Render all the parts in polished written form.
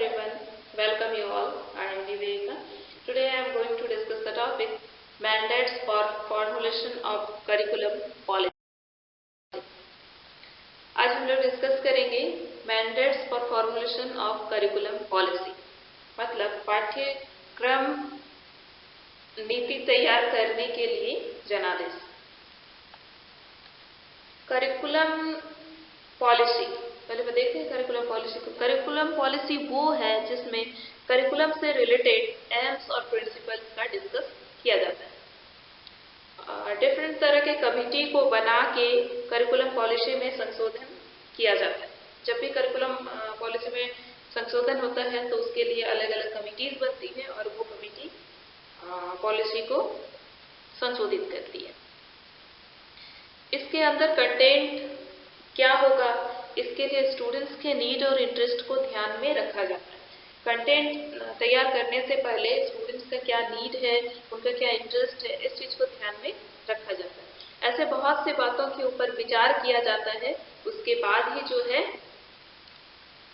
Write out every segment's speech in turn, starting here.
everyone, welcome you all. I am Viveka. Today I am going to discuss the topic mandates for formulation of curriculum policy. आज हम लोग discuss करेंगे mandates for formulation of curriculum policy, मतलब पाठ्यक्रम नीति तैयार करने के लिए जनादेश। करिकुलम पॉलिसी, पहले मैं देखते हैं करिकुलम पॉलिसी को। करिकुलम पॉलिसी वो है जिसमें करिकुलम से रिलेटेड एम्स और प्रिंसिपल्स का डिस्कस किया जाता है। डिफरेंट तरह के कमिटी को बना के करिकुलम पॉलिसी में संशोधन किया जाता है। जब भी करिकुलम पॉलिसी में संशोधन होता है तो उसके लिए अलग अलग कमिटीज बनती है और वो कमिटी पॉलिसी को संशोधित करती है। इसके अंदर कंटेंट क्या होगा, इसके लिए स्टूडेंट्स के नीड और इंटरेस्ट को ध्यान में रखा जाता है। कंटेंट तैयार करने से पहले स्टूडेंट्स का क्या नीड है, उनका क्या इंटरेस्ट है, इस चीज को ध्यान में रखा जाता है। ऐसे बहुत सी बातों के ऊपर विचार किया जाता है, उसके बाद ही जो है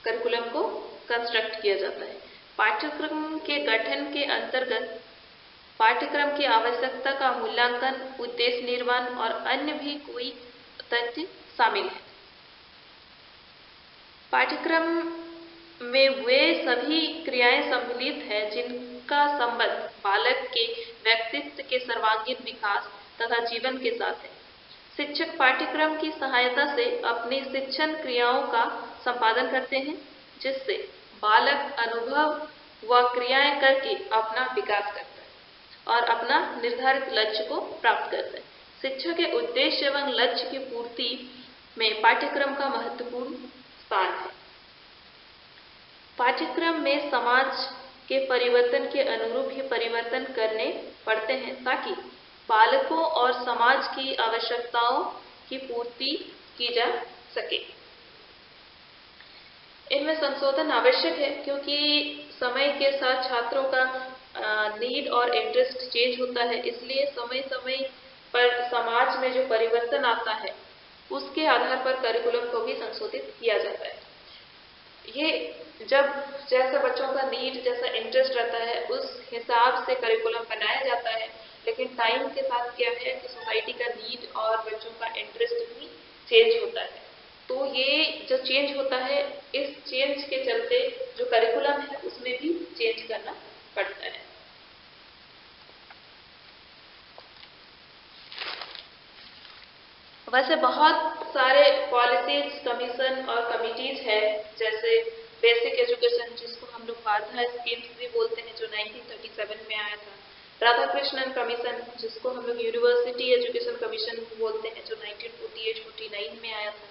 करिकुलम को कंस्ट्रक्ट किया जाता है। पाठ्यक्रम के गठन के अंतर्गत पाठ्यक्रम की आवश्यकता का मूल्यांकन, उद्देश्य निर्माण और अन्य भी कोई तथ्य शामिल है। पाठ्यक्रम में वे सभी क्रियाएं सम्मिलित हैं जिनका संबंध बालक के व्यक्तित्व के सर्वांगीण विकास तथा जीवन के साथ है। शिक्षक पाठ्यक्रम की सहायता से अपनी शिक्षण क्रियाओं का संपादन करते हैं, जिससे बालक अनुभव व क्रियाएं करके अपना विकास करता है और अपना निर्धारित लक्ष्य को प्राप्त करता है। शिक्षा के उद्देश्य एवं लक्ष्य की पूर्ति में पाठ्यक्रम का महत्वपूर्ण स्थान है। पाठ्यक्रम में समाज के परिवर्तन के अनुरूप ही परिवर्तन करने पड़ते हैं ताकि बालकों और समाज की आवश्यकताओं की पूर्ति की जा सके। इनमें संशोधन आवश्यक है क्योंकि समय के साथ छात्रों का नीड और इंटरेस्ट चेंज होता है, इसलिए समय समय पर समाज में जो परिवर्तन आता है उसके आधार पर करिकुलम को भी संशोधित किया जाता है। ये जब जैसा बच्चों का नीड, जैसा इंटरेस्ट रहता है उस हिसाब से करिकुलम बनाया जाता है, लेकिन टाइम के साथ क्या है कि सोसाइटी का नीड और बच्चों का इंटरेस्ट भी चेंज होता है। तो ये जो चेंज होता है, इस चेंज के चलते जो करिकुलम है उसमें भी चेंज करना पड़ता है। वैसे बहुत सारे पॉलिसीज, कमीशन और कमिटीज है, जैसे बेसिक एजुकेशन जिसको हम लोग वार्धा स्कीम्स भी बोलते हैं जो 1937 में आया था। राधाकृष्णन कमीशन जिसको हम लोग यूनिवर्सिटी एजुकेशन कमीशन बोलते हैं जो 1948-49 में आया था।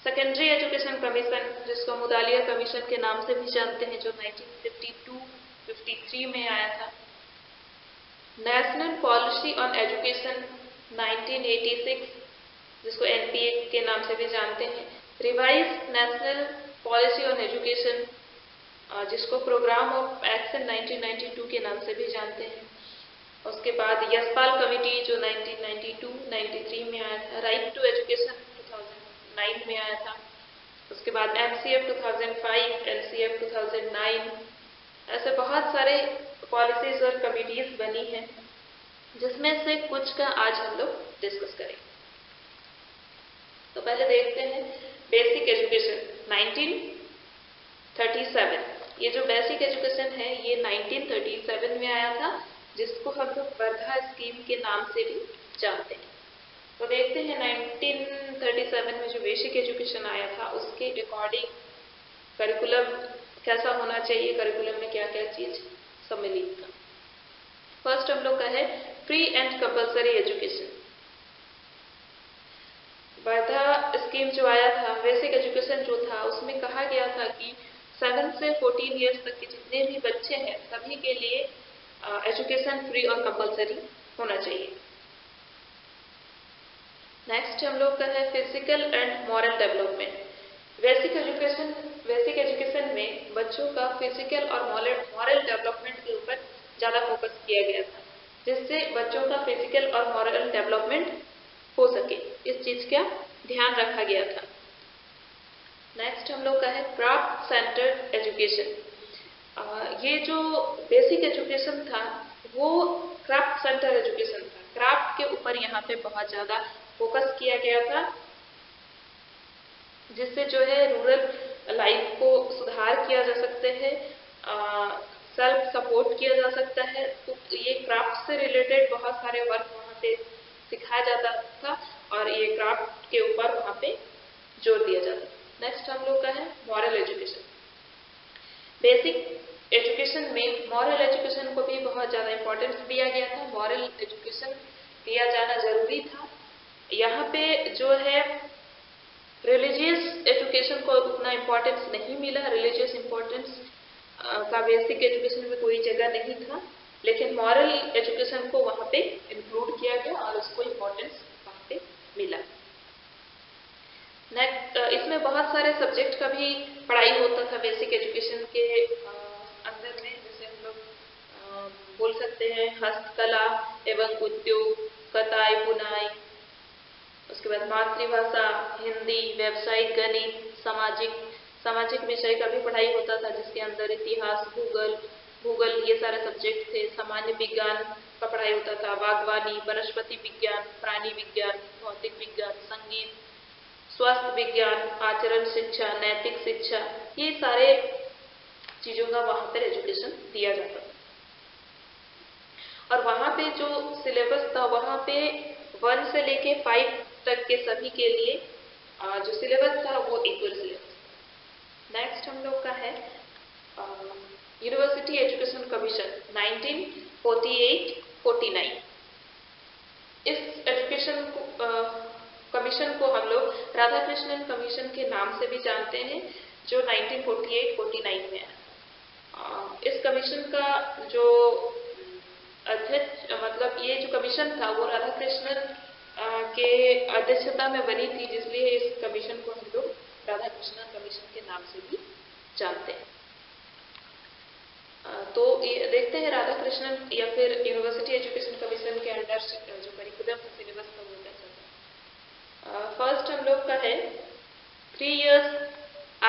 सेकेंडरी एजुकेशन कमीशन जिसको मुदालिया कमीशन के नाम से भी जानते हैं जो 1952-53 में आया था। नेशनल पॉलिसी ऑन एजुकेशन 1986 जिसको एनपीए के नाम से भी जानते हैं। Revise national policy on education जिसको प्रोग्राम ऑफ एक्शन 1992 के नाम से भी जानते हैं। उसके बाद यशपाल कमेटी जो 1992-93 में आया था। राइट टू एजुकेशन 2009 में आया था। उसके बाद एमसीएफ 2005, एनसीएफ 2009, ऐसे बहुत सारे पॉलिसीज और कमिटीज बनी हैं जिसमें से कुछ का आज हम लोग डिस्कस करेंगे। तो पहले देखते हैं बेसिक एजुकेशन 1937। ये जो बेसिक एजुकेशन है ये 1937 में आया था, जिसको हम लोग वर्धा स्कीम के नाम से भी जानते हैं। तो देखते हैं 1937 में जो बेसिक एजुकेशन आया था उसके अकॉर्डिंग करिकुलम कैसा होना चाहिए, करिकुलम में क्या क्या चीज सम्मिलित था। फर्स्ट हम लोग का है free and compulsory education. Wardha scheme जो आया था, बेसिक एजुकेशन जो था, उसमें कहा गया था कि 7 से 14 ईयर्स तक के जितने भी बच्चे हैं सभी के लिए एजुकेशन फ्री और कंपल्सरी होना चाहिए। नेक्स्ट हम लोग का है physical and moral development. Basic education में बच्चों का फिजिकल और मॉरल डेवलपमेंट के ऊपर ज्यादा फोकस किया गया था, जिससे बच्चों का फिजिकल और मॉरल डेवलपमेंट हो सके, इस चीज का ध्यान रखा गया था। नेक्स्ट हम लोग का है क्राफ्ट सेंटर्ड एजुकेशन। ये जो बेसिक एजुकेशन था वो क्राफ्ट सेंटर एजुकेशन था। क्राफ्ट के ऊपर यहाँ पे बहुत ज़्यादा फोकस किया गया था, जिससे जो है रूरल लाइफ को सुधार किया जा सकते हैं, सेल्फ सपोर्ट किया जा सकता है। तो ये क्राफ्ट से रिलेटेड बहुत सारे वर्क वहाँ पे सिखाया जाता था और ये क्राफ्ट के ऊपर वहाँ पे जोर दिया जाता था। नेक्स्ट हम लोग का है मॉरल एजुकेशन। बेसिक एजुकेशन में मॉरल एजुकेशन को भी बहुत ज़्यादा इम्पोर्टेंस दिया गया था। मॉरल एजुकेशन दिया जाना जरूरी था। यहाँ पे जो है रिलीजियस एजुकेशन को उतना इम्पोर्टेंस नहीं मिला। रिलीजियस इम्पोर्टेंस का बेसिक एजुकेशन में कोई जगह नहीं था, लेकिन मॉरल एजुकेशन को वहाँ पे इंक्लूड किया गया और उसको इम्पोर्टेंस वहाँ पे मिला। नेक्स्ट इसमें बहुत सारे सब्जेक्ट का भी पढ़ाई होता था बेसिक एजुकेशन के अंदर में। जैसे हम लोग बोल सकते हैं हस्तकला एवं उद्योग, कताई बुनाई, उसके बाद मातृभाषा, हिंदी, व्यावसायिक गणित, सामाजिक विषय का भी पढ़ाई होता था, जिसके अंदर इतिहास, भूगोल ये सारे सब्जेक्ट थे। सामान्य विज्ञान का पढ़ाई होता था, बागवानी, वनस्पति विज्ञान, प्राणी विज्ञान, भौतिक विज्ञान, संगीत, स्वास्थ्य विज्ञान, आचरण शिक्षा, नैतिक शिक्षा, ये सारे चीजों का वहां पर एजुकेशन दिया जाता था। और वहां पे जो सिलेबस था वहां पे 1 से लेके 5 तक के सभी के लिए जो सिलेबस था वो इक्वल सिलेबस। नेक्स्ट हम लोग का है यूनिवर्सिटी एजुकेशन कमीशन 1948-49। इस एजुकेशन कमीशन को हम लोग राधाकृष्णन कमीशन के नाम से भी जानते हैं, जो 1948-49 में आया। इस कमीशन का जो अध्यक्ष मतलब ये जो कमीशन था वो राधाकृष्णन के अध्यक्षता में बनी थी, जिसलिए इस कमीशन को हम लोग राधाकृष्णन कमीशन के नाम से भी जानते हैं। तो ये देखते हैं राधाकृष्णन या फिर यूनिवर्सिटी एजुकेशन कमीशन के अंडर जो करिकुलम सिलेबस था वो कैसा था। फर्स्ट हम लोग का है 3 years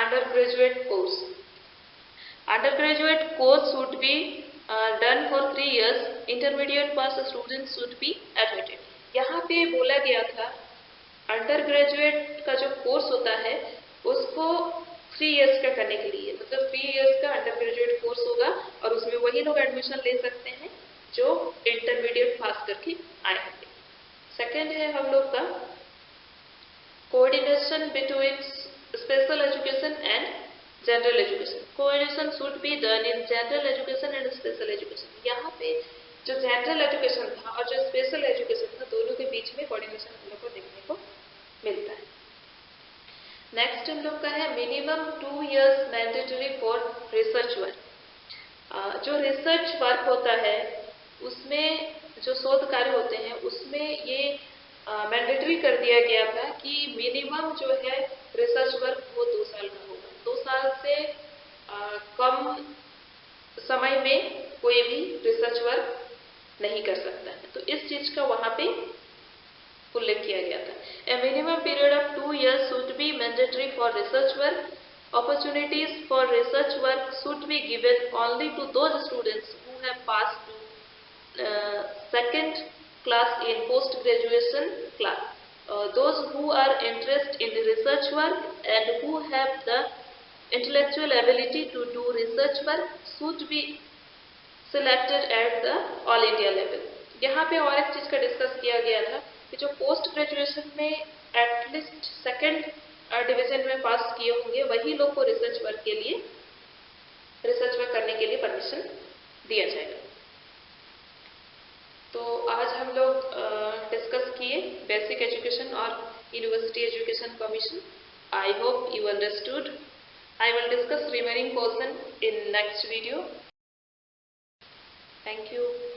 under graduate course. Under graduate course should be done for 3 years. Intermediate pass students should be admitted. यहाँ पे बोला गया था अंडर ग्रेजुएट का जो कोर्स होता है उसको 3 years का करने के लिए, मतलब 3 years का अंडर ग्रेजुएट कोर्स होगा और उसमें वही लोग एडमिशन ले सकते हैं जो इंटरमीडिएट पास करके आए होंगे। सेकेंड है हम लोग का coordination between special education and general education. Coordination should be done in general education and special education. यहाँ पे जो जनरल एजुकेशन था और जो स्पेशल एजुकेशन था दोनों के बीच में कोऑर्डिनेशन हम लोग को देखने को मिलता है। नेक्स्ट हम लोग का है minimum 2 years mandatory for research work. जो रिसर्च वर्क होता है उसमें जो शोध कार्य होते हैं उसमें ये मैंडेटरी कर दिया गया था कि मिनिमम जो है रिसर्च वर्क वो 2 साल का होगा। 2 साल से कम समय में कोई भी रिसर्च वर्क नहीं कर सकता है, तो इस चीज का वहां पे उल्लेख किया गया था। ए minimum period of 2 years should be mandatory for research work. Opportunities for research work should be given only to those students who have passed to second class in post graduation class. Those who are interested in the research work and who have the intellectual ability to do research work should be selected at the all India level. यहाँ पे और एक चीज का discuss किया गया था कि जो पोस्ट ग्रेजुएशन में एटलीस्ट सेकंड डिवीजन में पास किए होंगे वही लोग को रिसर्च वर्क करने के लिए परमिशन दिया जाएगा। तो आज हम लोग डिस्कस किए बेसिक एजुकेशन और university education commission. I hope you understood. I will discuss remaining portion in next video. Thank you.